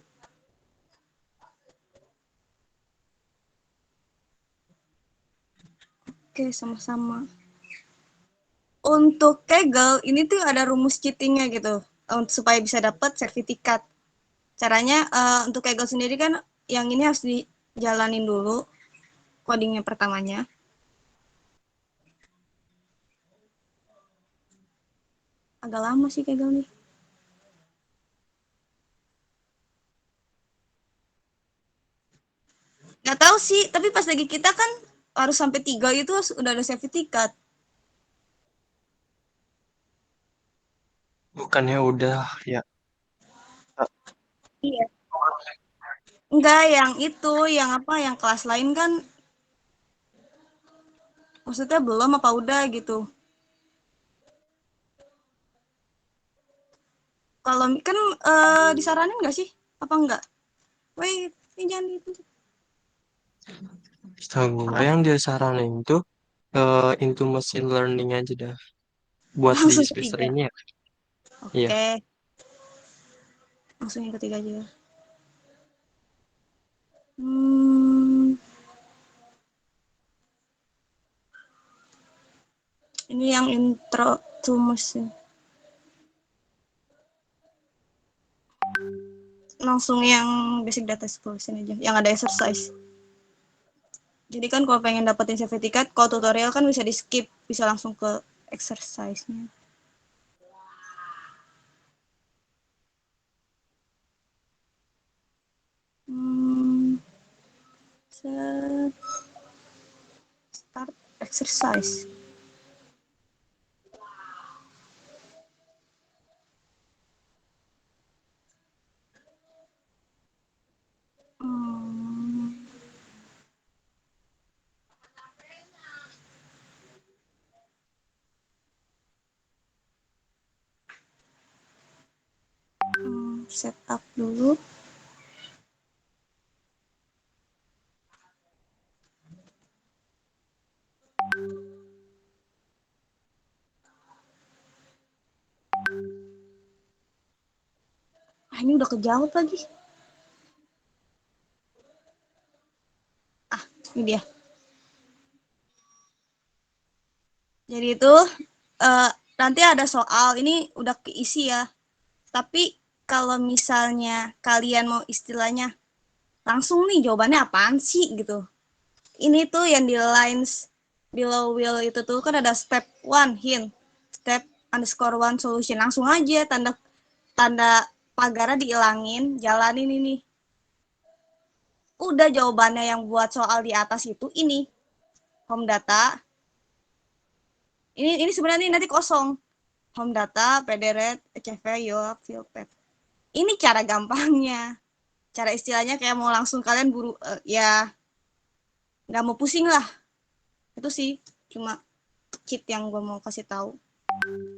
Oke, sama-sama. Untuk Kaggle ini tuh ada rumus cheatingnya gitu supaya bisa dapat sertifikat. Caranya untuk Kaggle sendiri kan yang ini harus dijalanin dulu codingnya pertamanya. Agak lama sih Kaggle nih. Gak tahu sih, tapi pas lagi kita kan harus sampai 3 itu udah ada sertifikat. Bukannya udah ya. Iya. Enggak, yang itu, yang apa, yang kelas lain kan maksudnya belum apa udah gitu. Kalau kan disaranin nggak sih? Apa enggak? Wait, ini jangan itu. Setahu gue yang dia saranin itu into machine learning aja dah. Buat di Langsung semester ketiga. ini ya. Iya. Oke, langsung yang ketiga aja. Hmm, Ini yang intro to mesin. Langsung yang basic data exploration aja, yang ada exercise. Jadi kan kalau pengen dapetin sertifikat, kalau tutorial kan bisa di skip, bisa langsung ke exercise-nya. Start exercise. Setup dulu. Ini udah kejawab lagi. Ini dia. Jadi itu nanti ada soal, ini udah keisi ya. Tapi kalau misalnya kalian mau istilahnya langsung nih jawabannya apaan sih gitu. Ini tuh yang di lines below will itu tuh kan ada step 1 hint, step _1 solution. Langsung aja tanda pagarnya diilangin, jalanin ini. Udah jawabannya yang buat soal di atas itu ini. Home data. Ini sebenarnya nanti kosong. Home data, PDRED, ECV, YOAP, FieldPad. Ini cara gampangnya. Cara istilahnya kayak mau langsung kalian buru ya nggak mau pusing lah. Itu sih cuma cheat yang gue mau kasih tahu.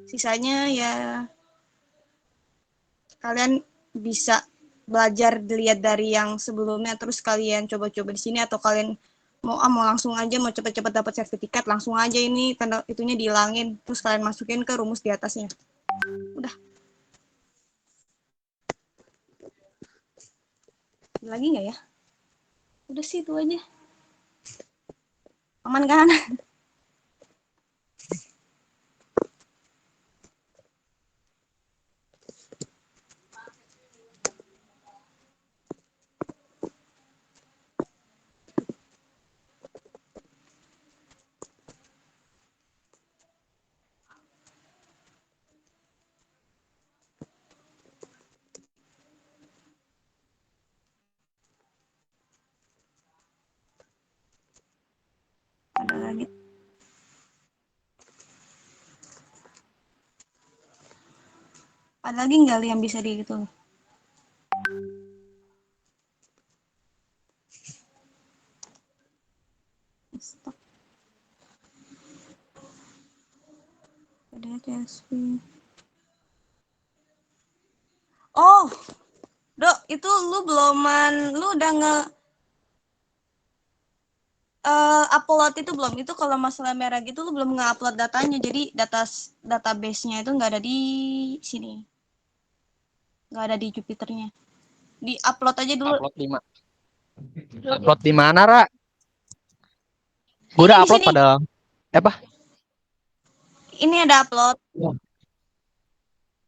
Sisanya ya kalian bisa belajar dilihat dari yang sebelumnya terus kalian coba-coba di sini, atau kalian mau langsung aja mau cepet-cepet dapat sertifikat, langsung aja ini tanda itunya dihilangin terus kalian masukin ke rumus di atasnya. Udah. Lagi nggak ya? Udah sih itu aja. Aman kan? Ada lagi. Ada lagi nggak yang bisa di gitu? Stop. Ada CSV. Oh, Dok, itu lu lu udah upload itu belum? Itu kalau masalah merah gitu lu belum nge-upload datanya. Jadi database-nya itu nggak ada di sini. Nggak ada di Jupiternya. Di upload aja dulu. Upload di mana? Upload di mana, Ra? Gue udah Ini di upload sini. padahal. Apa? Ini ada upload.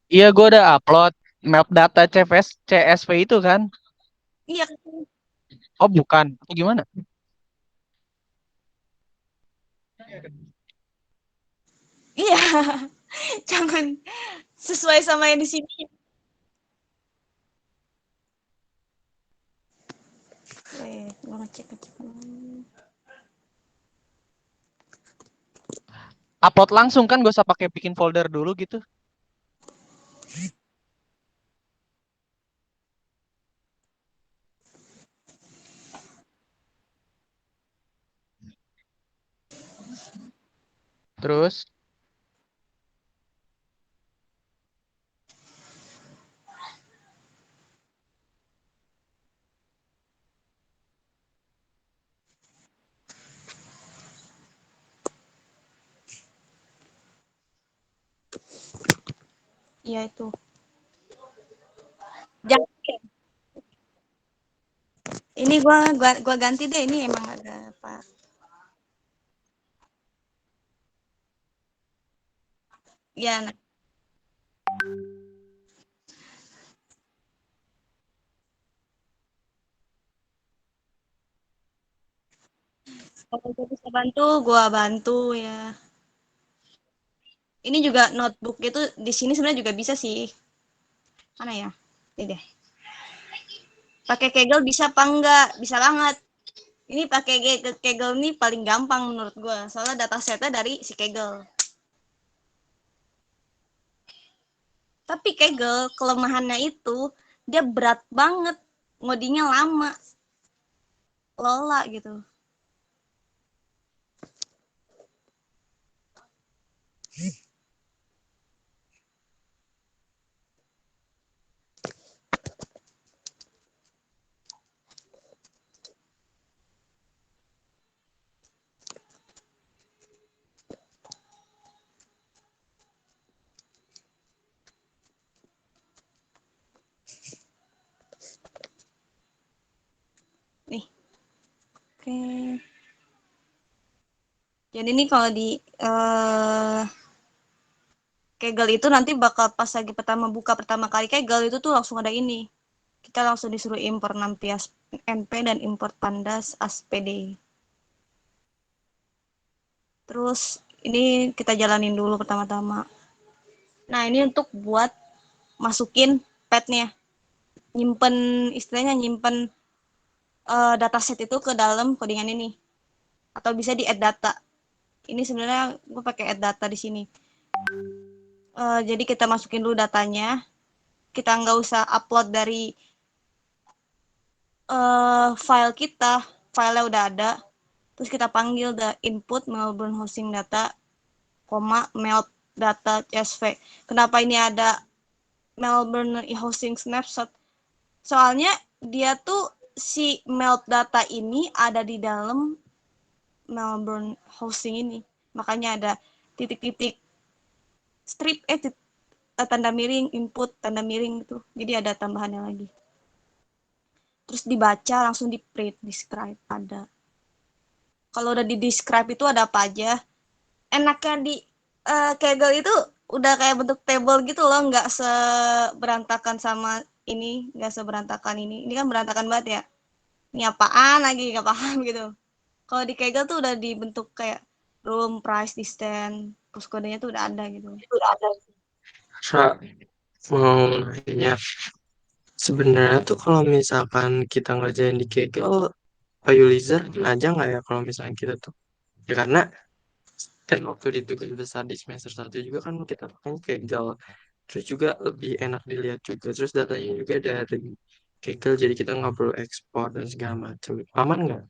Iya, gue udah upload map data CSV itu kan. Iya. Oh, bukan. Atau gimana? Iya. Jangan sesuai sama yang di sini. Gue ngecek. Upload langsung kan, gak usah pakai bikin folder dulu gitu. Terus Iya itu. Jangan. Ini gua ganti deh, ini emang agak apa. Ya, nah, kalau gue bisa bantu, gua bantu ya. Ini juga notebook itu di sini sebenarnya juga bisa sih. Mana ya? Ini deh. Pakai Kaggle bisa apa enggak? Bisa banget. Ini pakai Kaggle ini paling gampang menurut gua. Soalnya datasetnya dari si Kaggle. Tapi Kaggle kelemahannya itu dia berat banget. Ngodinya lama. Lola gitu. Nih. Oke. Jadi ini kalau di Kaggle itu nanti bakal pas lagi pertama kali Kaggle itu tuh langsung ada ini. Kita langsung disuruh import nampias NP dan import pandas aspd. Terus ini kita jalanin dulu pertama-tama. Nah, ini untuk buat masukin petnya. Nyimpen istilahnya nyimpen dataset itu ke dalam codingan ini. Atau bisa di add data. Ini sebenarnya gue pakai add data di sini. Jadi kita masukin dulu datanya. Kita nggak usah upload dari file kita, filenya udah ada. Terus kita panggil the input Melbourne hosting data, melt data CSV. Kenapa ini ada Melbourne hosting snapshot? Soalnya dia tuh si melt data ini ada di dalam Melbourne hosting ini. Makanya ada titik-titik strip tanda miring input tanda miring itu. Jadi ada tambahannya lagi. Terus dibaca langsung di print, describe ada. Kalau udah di describe itu ada apa aja. Enaknya di Kaggle itu udah kayak bentuk table gitu loh, nggak seberantakan sama ini, nggak seberantakan ini. Ini kan berantakan banget ya. Ini apaan lagi, nggak paham gitu. Kalau di Kaggle tuh udah dibentuk kayak room, price, distance, terus kodenya tuh udah ada gitu. Sa, mau nanya, sebenarnya tuh kalau misalkan kita ngerjain di Kaggle, User aja nggak ya kalau misalnya kita tuh? Ya karena kan waktu di tugas besar di semester 1 juga kan kita pakai Kaggle. Terus juga lebih enak dilihat juga. Terus datanya juga dari Kaggle, jadi kita nggak perlu ekspor dan segala macam. Aman nggak?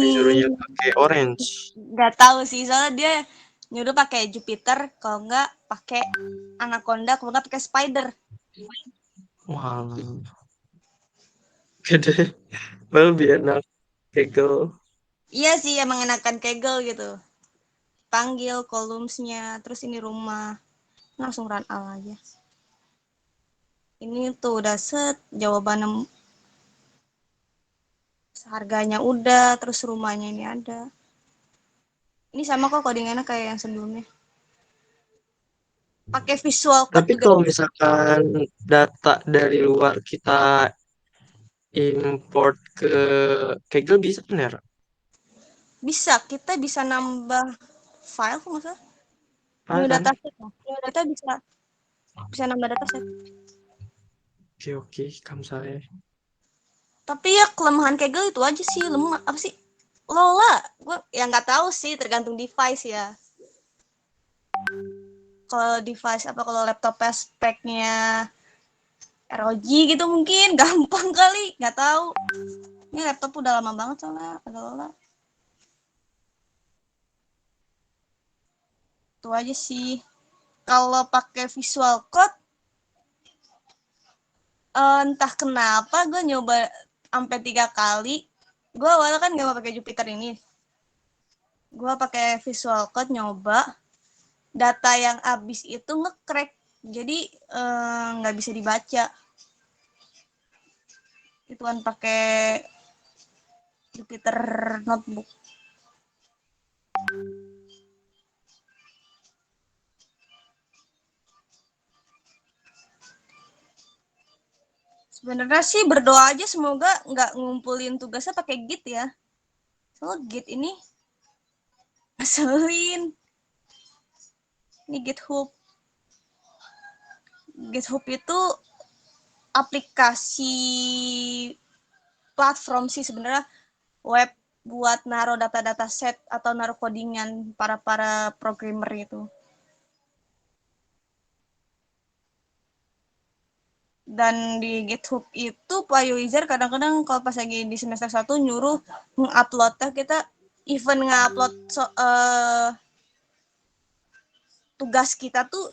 Disuruhnya pakai Orange. Nggak tahu sih, soalnya dia nyuruh pakai Jupiter, kalau nggak pakai Anaconda, kalau nggak pakai Spider. Wah, gede. Malah lebih enak Kaggle. Iya sih, emang enakan Kaggle gitu. Panggil columns-nya, terus ini rumah. Langsung run all aja. Ini tuh udah set, jawaban harganya udah, terus rumahnya ini ada. Ini sama kok codingannya kayak yang sebelumnya. Pakai visual code Tapi juga kalau misalkan data dari luar kita import ke Kaggle bisa kan ya? bisa. Kita bisa nambah file kok nggak salah. New Kan? dataset. Kita bisa nambah dataset. Oke, oke, kamu saya. Tapi ya kelemahan Kaggle itu aja sih, lemah apa sih? Lola, gue ya nggak tahu sih, tergantung device ya. Kalau device apa kalau laptopnya speknya ROG gitu mungkin gampang kali, nggak tahu. Ini laptop udah lama banget soalnya ada Lola. Itu aja sih. Kalau pakai Visual Code, entah kenapa gue nyoba sampai 3 kali. Gue awalnya kan nggak mau pakai Jupyter ini. Gue pakai Visual Code nyoba. Data yang habis itu nge-crack. Jadi nggak bisa dibaca. Itu kan pakai Jupyter Notebook. Sebenarnya sih berdoa aja semoga nggak ngumpulin tugasnya pakai Git ya. So Git ini ngeselin. Ini GitHub. GitHub itu aplikasi platform sih sebenarnya, web buat naruh data-data set atau naruh codingan para programmer itu. Dan di GitHub itu Pak user kadang-kadang kalau pas lagi di semester 1 nyuruh menguploadnya, kita even ngupload tugas kita tuh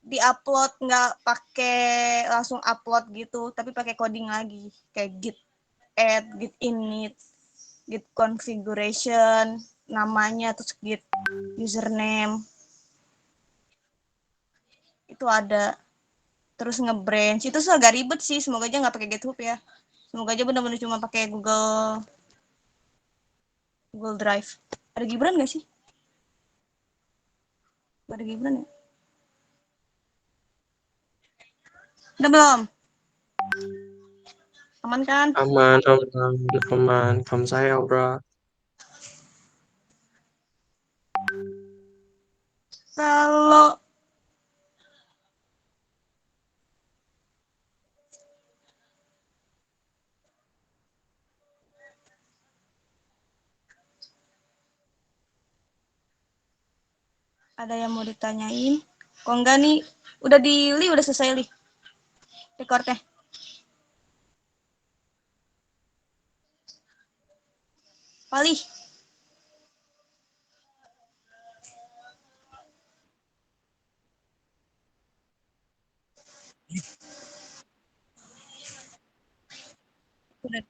diupload nggak pakai langsung upload gitu, tapi pakai coding lagi kayak git add, git init, git configuration namanya, terus git username itu ada, terus nge-branch itu agak ribet sih. Semoga aja nggak pakai GitHub ya, semoga aja benar-benar cuma pakai Google Drive. Ada Gibran nggak sih? Ada Gibran ya? Udah belum? Aman kan? Aman, aman, aman. Kamu saya, bro. Kalau ada yang mau ditanyain, kok enggak nih, udah udah selesai li recordnya. Pali, udah